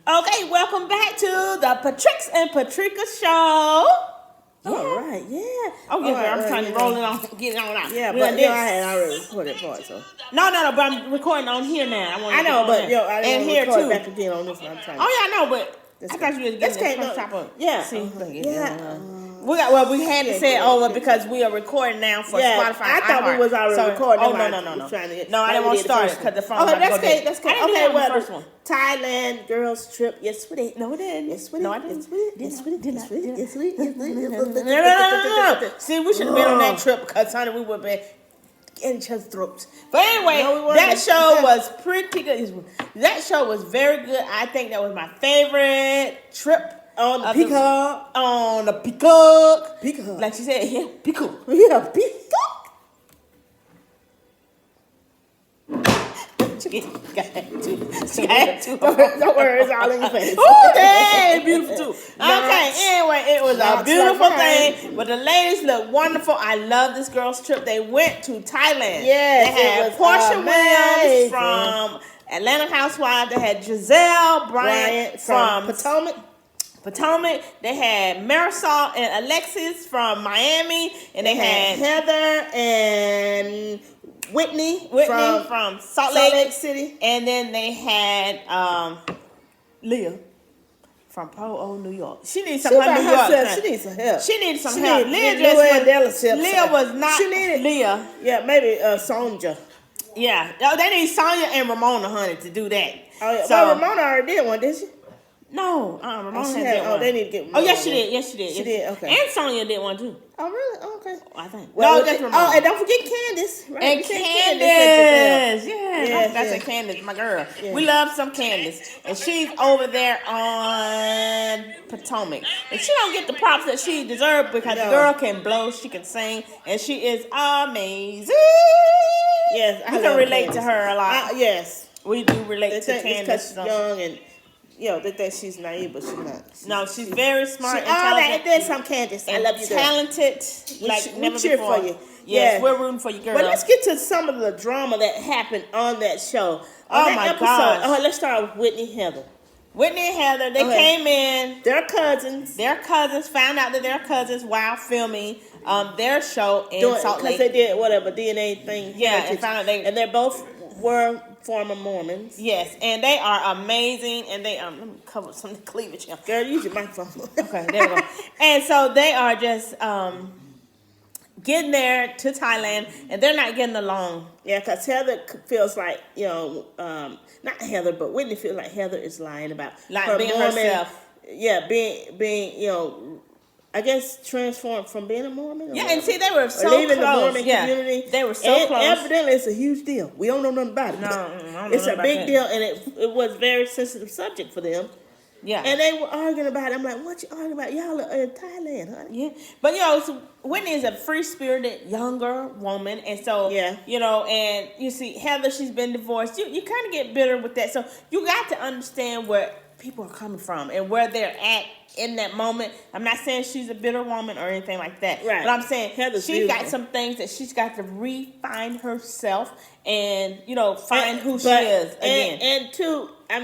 Okay, welcome back to the Patrix&Patrica show. All right, yeah. Oh, yeah, I'm trying to roll it on, get it on out. Yeah, but I had already recorded part, so. No, but I'm recording on here now. I know, but I and here record too. back again on this one. I'm trying. Oh yeah, I know, but I thought you was getting the top of. Yeah. See, yeah. We had to say it over because we are recording now for Spotify. I thought we was already recording. Oh no. No, I didn't want to start it because the phone. Oh, that's okay. That's okay. Okay, well, first one. Thailand girls trip. Yes, we did. No, it didn't. Yes, we did. No, I didn't. Yes, we did. Yes, we did. No. See, we should have been on that trip because, honey, we would have been in each other's throats. But anyway, that show was pretty good. That show was very good. I think that was my favorite trip. On the peacock. On the peacock. Peacock. Like she said, yeah, peacock. Yeah, peacock. Don't worry, it's all in your face. Oh, hey, beautiful too. Okay, anyway, it was a beautiful thing. But the ladies look wonderful. I love this girls trip. They went to Thailand. Yes, they had Portia Williams from Atlanta Housewives. They had Giselle Bryant from Potomac. They had Marisol and Alexis from Miami, and they had Heather and Whitney from Salt Lake City, and then they had Leah from New York. She needs some help. She needs some help. She needs some help. Leah was not. She needed Leah. Yeah, maybe Sonja. Yeah, they need Sonya and Ramona, honey, to do that. Oh, yeah. So Ramona already did one, didn't she? No, Ramona did one. They need to get one. Oh, yes, she did. Yes, she did. She did, okay. And Sonya did one, too. Oh, really? Oh, okay. I think. Well, no, that's Ramona. Oh, and don't forget Candace. Right? And Candace. That's Candace, my girl. Yeah. We love some Candace. And she's over there on Potomac. And she don't get the props that she deserves because the girl can blow, she can sing, and she is amazing. Yes, we can relate to her a lot. Yes. We do relate to Candace. She's young and, they think she's naive, but she's not. No, she's very smart and talented. There's some Candace. I love you, girl. Talented, like never cheer before. For you. Yes, we're rooting for you, girl. But let's get to some of the drama that happened on that show. My gosh. Oh, let's start with Whitney and Heather. Whitney and Heather, they came in. They're cousins. Found out that they're cousins while filming their show in Salt Lake. Because they did DNA thing. Yeah, and found out and they both were former Mormons. Yes, and they are amazing. And they let me cover some cleavage here. Girl, use your microphone. Okay, there we go. And so they are just getting there to Thailand, and they're not getting along. Yeah, because Heather feels like, not Heather, but Whitney feels like Heather is lying about her being Mormon, herself. Yeah, being I guess transformed from being a Mormon. Yeah, and see, they were so leaving close. The Mormon community. They were so close. Evidently, it's a huge deal. We don't know nothing about it. No, it's a big deal, and it was a very sensitive subject for them. Yeah. And they were arguing about it. I'm like, what you arguing about? Y'all are in Thailand, honey. Yeah. But, so Whitney is a free-spirited, younger woman. And so, and you see, Heather, she's been divorced. You kind of get bitter with that. So you got to understand where people are coming from and where they're at in that moment. I'm not saying she's a bitter woman or anything like that. Right. But I'm saying she's got some things that she's got to refine herself and, find who she is again. And two, I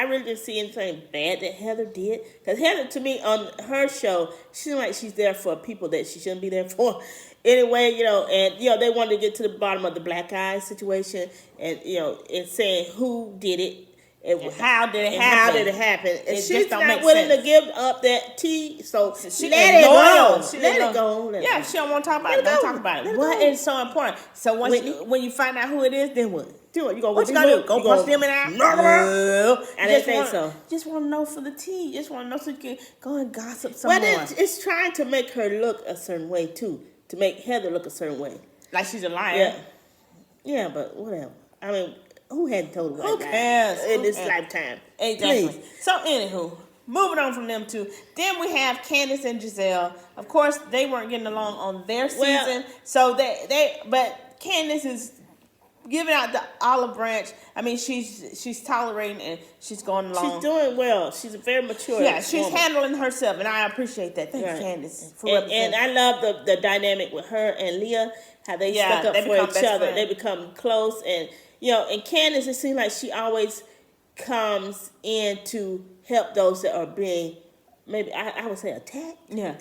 really didn't see anything bad that Heather did. Because Heather, to me, on her show, she seems like she's there for people that she shouldn't be there for. Anyway, they wanted to get to the bottom of the black eye situation and, and saying who did it. And how did it happen? And she's not willing to give up that tea, so she let it go. Let it go. Yeah, she don't want to talk about it. Don't talk about it. What is so important? So when you find out who it is, then what? Do it. What you gonna do? Go punch them in the eye? No. I didn't think so. Just want to know for the tea. Just want to know so you can go and gossip some more. But it's trying to make her look a certain way too, to make Heather look a certain way, like she's a liar. Yeah, but whatever. Who hadn't told her? Who cares? In this lifetime. Exactly. Please. So, anywho, moving on from them two. Then we have Candace and Giselle. Of course, they weren't getting along on their season. So, but Candace is giving out the olive branch. She's tolerating and she's going along. She's doing well. She's a very mature she's woman. handling herself, and I appreciate that. Thank you, Candace. And I love the dynamic with her and Leah, how they stuck up for each other. They become close and... and Candace, it seems like she always comes in to help those that are being, maybe I would say attacked. Yeah.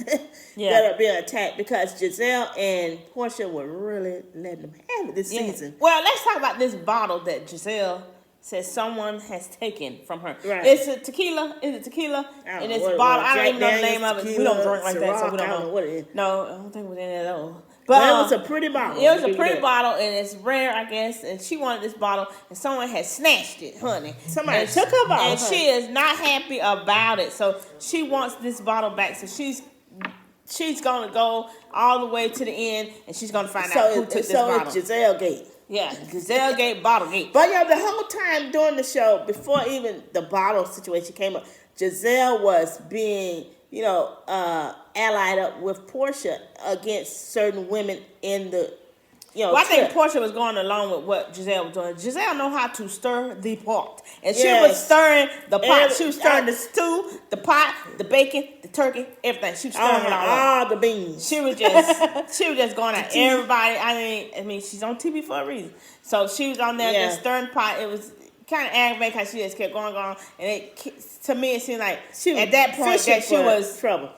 That are being attacked, because Giselle and Portia were really letting them have it this season. Well, let's talk about this bottle that Giselle says someone has taken from her. Right. It's a tequila. Is it tequila? I And don't it's know bottle. what I don't even know the name of it. We don't drink like that, so we don't know. What it is. No, I don't think it was any of those. But it was a pretty bottle. It was a pretty bottle, and it's rare, I guess. And she wanted this bottle, and someone had snatched it, honey. Somebody took her bottle, and she is not happy about it. So she wants this bottle back. So she's gonna go all the way to the end, and she's gonna find out who took this bottle. So it's Giselle Gate. Yeah, Giselle Gate, bottle gate. But the whole time during the show, before even the bottle situation came up, Giselle was being, allied up with Portia against certain women in the, Well, I think Portia was going along with what Giselle was doing. Giselle know how to stir the pot. And she was stirring the pot. She was stirring the stew, the pot, the bacon, the turkey, everything. She was stirring it all the beans. She was just going at everybody. I mean, she's on TV for a reason. So she was on there just stirring the pot. It was kind of aggravating because she just kept going. And to me, it seemed like at that point that she was trouble,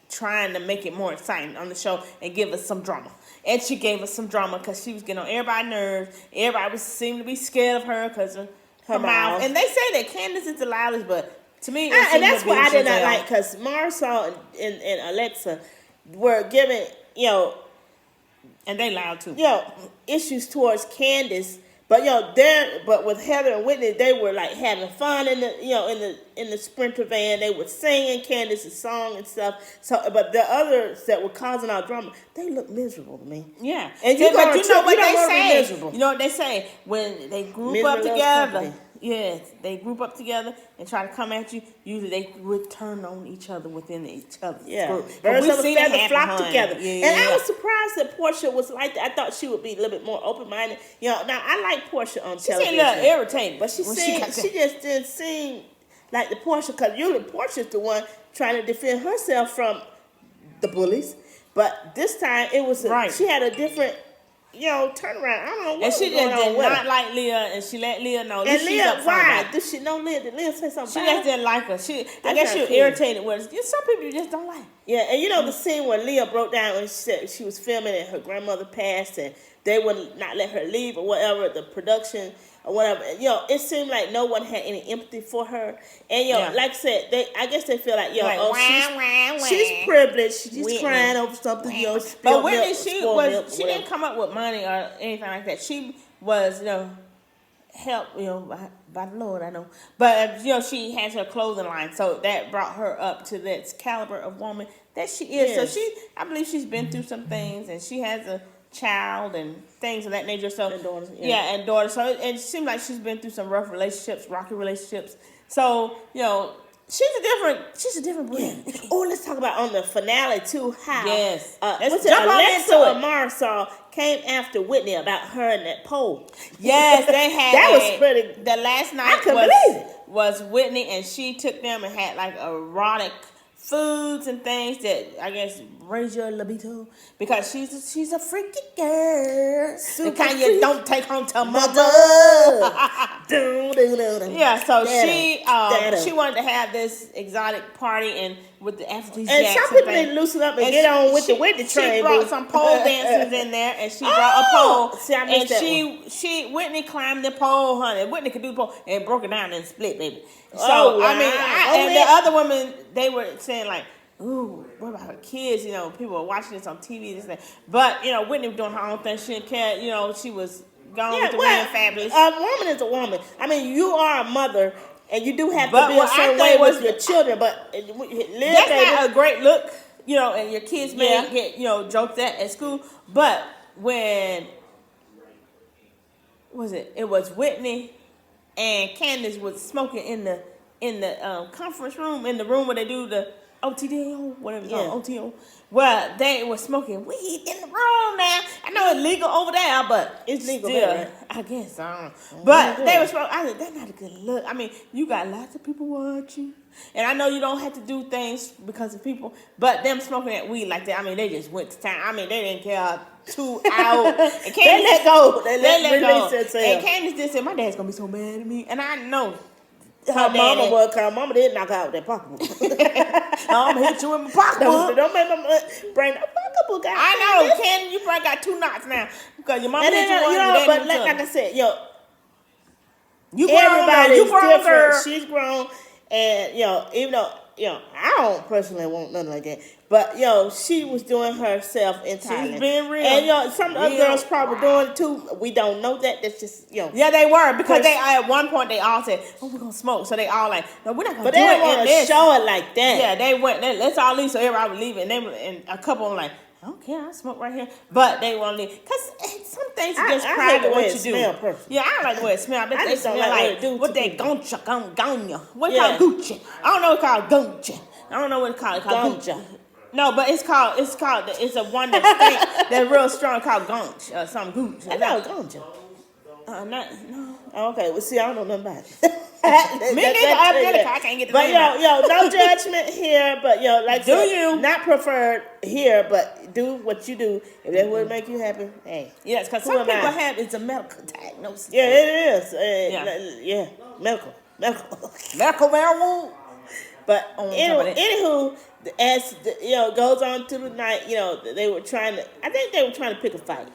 trying to make it more exciting on the show and give us some drama. And she gave us some drama because she was getting on everybody's nerves. Everybody seemed to be scared of her because of her mouth. And they say that Candace is the loudest, but to me, and that's why I did not like, because Marisol and Alexa were giving, and they loud too, issues towards Candace. But but with Heather and Whitney, they were like having fun in the in the Sprinter van. They were singing Candace's song and stuff. So, but the others that were causing our drama, they look miserable to me. Yeah, and but what they say? Miserable. You know what they say when they group up together. Yes, they group up together and try to come at you. Usually they would turn on each other within each other's group. Birds of a feather flock together. I was surprised that Portia was like that. I thought she would be a little bit more open-minded. Now I like Portia on television. She seemed a little irritated. But she just didn't seem like the Portia, because usually Portia's the one trying to defend herself from the bullies. But this time it was she had a different turn around. I don't know what and she was going just on did with not her. like Leah, and she let Leah know. And Leah, why? Did she know Leah? Did Leah say something? She just didn't like her. I guess she was irritated with her. Some people you just don't like. Yeah, and the scene where Leah broke down when she said she was filming and her grandmother passed and they would not let her leave or whatever, the production or whatever. It seemed like no one had any empathy for her. And like I said, I guess they feel like she's privileged. She's Whitney. Crying over something. But Whitney, she didn't come up with money or anything like that. She was helped by the Lord, I know. But she has her clothing line, so that brought her up to that caliber of woman that she is. Yes. So I believe she's been through some things, and she has a child and things of that nature. So and daughters, and daughters. So it seems like she's been through some rough relationships, rocky relationships. So she's a different breed. Yeah. Oh, let's talk about on the finale too. How let's jump Alexa or Marisol came after Whitney about her and that pole. Yes, they had that was pretty. The last night was Whitney, and she took them and had like erotic foods and things that I guess raise your libido, because she's a freaky girl. The kind you don't take home to mother. Yeah, so she wanted to have this exotic party and with the aphrodisiacs. And some people didn't loosen up and get on with the Whitney train. She brought some pole dancers in there, and she brought a pole. See, I missed that one. Whitney climbed the pole, honey. Whitney could do the pole and broke it down and split, baby. So wow. and the other women, they were saying like, ooh, what about her kids? People were watching this on TV, this and that. But, Whitney was doing her own thing. She didn't care. She was gone with the women fabulous. A woman is a woman. I mean, you are a mother, and you do have to be a certain way with your children. But that's not a great look, and your kids may get, joked at school. But when, it was Whitney and Candace was smoking in the conference room, in the room where they do the OTDO, whatever it's called, OTO. Well, they were smoking weed in the room now. I know it's legal over there, but it's legal still, there, right? I guess. I don't know. But they were smoking. I said, that's not a good look. I mean, you got lots of people watching. And I know you don't have to do things because of people, but them smoking that weed like that, I mean, they just went to town. I mean, they didn't care 2 hours. And they let go. They let go. And Candace did say, my dad's going to be so mad at me. And I know her mama would, because mama did knock out that pocketbook. I'm gonna hit you in my pocketbook. Don't make my bring the pocketbook out. I know, Ken, you probably got 2 knots now because your mama hit you one. You know, but like I said, you grown, girl. She's grown, and even though I don't personally want nothing like that, but she was doing herself in Thailand. She's being real, and some other girls probably doing it too. We don't know that. That's just Yeah, they were because they at one point they all said, "Oh, we're gonna smoke," so they all like, "No, we're not gonna." But they didn't want to show it like that. Yeah, they went. Let's all leave, so everybody would leave, and a couple of them like, "I don't care, I smoke right here," but they want to leave because some things are just private what you do. Yeah, I don't like the way it smells. I just smell like what they goncha, gonya. What called Gucci? I don't know what it's called Goncha. I don't know what it's called. It's called Goncha. No, but it's a one that's real strong called Gonch or some Gooch. I know Goncha. No. Oh, okay, well, see, I don't know nothing about it. Me neither. I can't get the name out. No judgment here, but like do you not preferred here, but do what you do if that would make you happy. Hey, yes, because some people have it's a medical diagnosis. Yeah, it is. Yeah, medical marijuana. But anywho, as goes on through the night, they were trying to pick a fight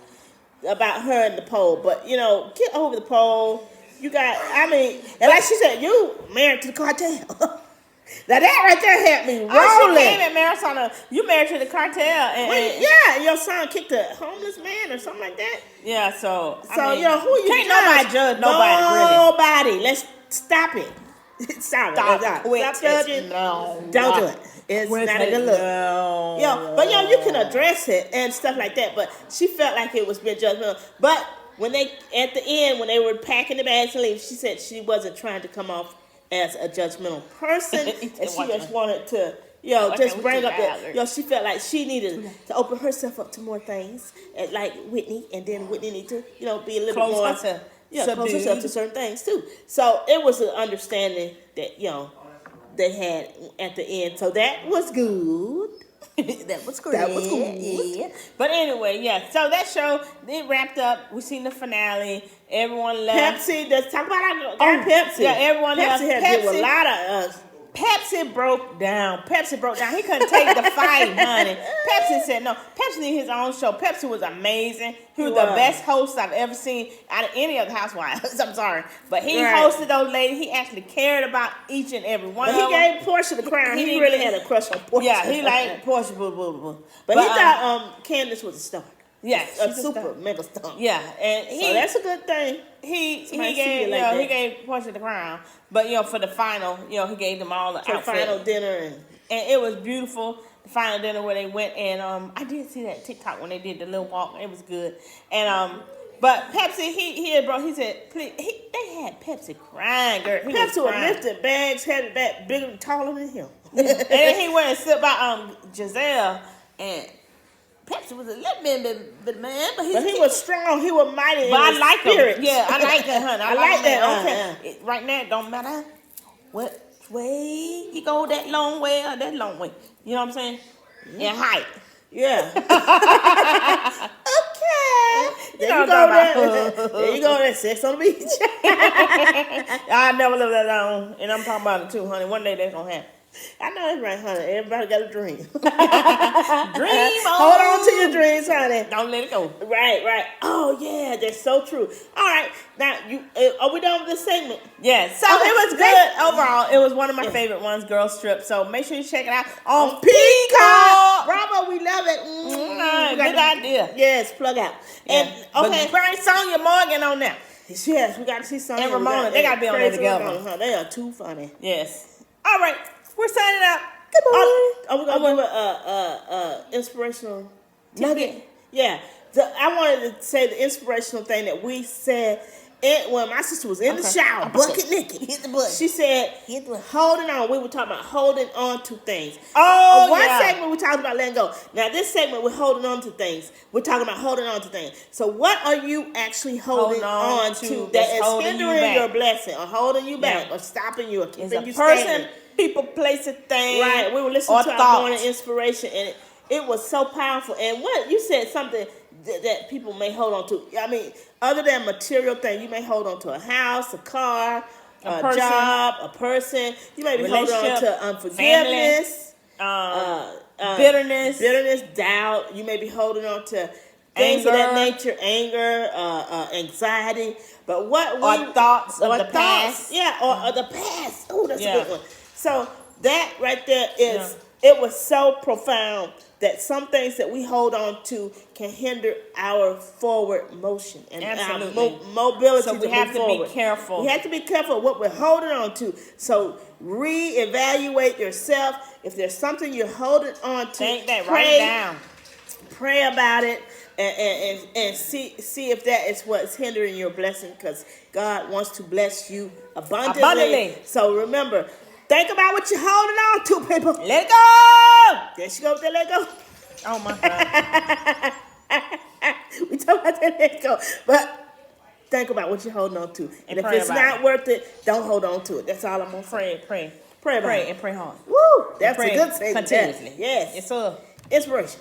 about her and the pole, but get over the pole. You got, and like she said, you married to the cartel. Now that right there had me rolling. Oh, she came at Marathon. You married to the cartel, and your son kicked a homeless man or something like that. Yeah, so who you can't nobody judge nobody. Nobody. Let's stop it. Stop judging. No, don't do it. It's not a good look. No. But you can address it and stuff like that. But she felt like it was being judgmental. But when they at the end, when they were packing the bags and leave, she said she wasn't trying to come off as a judgmental person, and she just wanted to just bring up that she felt like she needed to open herself up to more things, and like Whitney, and then Whitney needed to be a little bit more close herself to certain things too. So it was an understanding that they had at the end. So that was good. That was good. Yeah. But anyway, so that show, it wrapped up. We seen the finale. Everyone left. Pepsi, let's talk about our Pepsi. Yeah, everyone left. Pepsi had to do a lot of us. Pepsi broke down. He couldn't take the fight, honey. Pepsi said no. Pepsi needed his own show. Pepsi was amazing. He was the best host I've ever seen out of any of the housewives. I'm sorry. But he hosted those ladies. He actually cared about each and every one of them. He gave Portia the crown. He really had a crush on Portia. Yeah, he liked Portia. But he thought Candace was a star. Yeah, a super mega star. Yeah, and so that's a good thing. He gave Portia the crown, but for the final, he gave them all the outfit. Final dinner and it was beautiful. The final dinner where they went, and I did see that TikTok when they did the little walk. It was good, and but Pepsi, he said, please, they had Pepsi crying, girl. Pepsi was lifting bags, had it back bigger and taller than him. And then he went and sit by Giselle, and Pepsi was a little bit man, but he was strong. He was mighty. But I like spirit. him. Yeah, I like that, honey. I like that. Okay. Right now, it don't matter what way you go, that long way or that long way. You know what I'm saying? In height. Yeah. Okay. There you go. That Sex on the Beach. I never lived that long, and I'm talking about it too, honey. One day that's gonna happen. I know that's right, honey. Everybody got a dream. Dream on. Hold on to your dreams, honey. Don't let it go. Right. Oh, yeah, that's so true. All right. Now, are we done with this segment? Yes. So it was good overall. It was one of my favorite ones, GirlsTrip. So make sure you check it out on Peacock. Bravo, we love it. Good idea. Yes, plug out. And okay, bring Sonia Morgan on there. Yes, we got to see Sonia and Ramona. They got to be on there together. They are too funny. Yes. All right. We're signing out. Goodbye. Are we going to do an inspirational nugget? Yeah. I wanted to say the inspirational thing that we said when my sister was in the shower, bucket naked. Hit the butt. She said, holding on. We were talking about holding on to things. Oh, One segment we talked about letting go. Now, this segment we're holding on to things. We're talking about holding on to things. So what are you actually holding on to that is hindering your blessing or holding you back or stopping you or keeping you standing? People, place, a thing. Right. We were listening to our morning inspiration, and it was so powerful. And what you said something that people may hold on to. I mean, other than material things, you may hold on to a house, a car, person, job, a person. You may be holding on to unforgiveness, bitterness, doubt. You may be holding on to things of that nature, anger, anxiety. But thoughts of the past. Yeah, or the past. Oh, that's a good one. So that right there is, it was so profound that some things that we hold on to can hinder our forward motion and our mobility. So we have to be careful. We have to be careful of what we're holding on to. So reevaluate yourself. If there's something you're holding on to, think that, write it down. Pray about it. And see if that is what's hindering your blessing, because God wants to bless you abundantly. So remember, think about what you're holding on to, people. Let go. There she goes with that let go. Oh my God. We talk about that let go. But think about what you're holding on to. And if it's not worth it, don't hold on to it. That's all I'm going to say. Pray about it. And pray hard. Woo! That's a good thing. Continuously. Yes. It's a inspiration.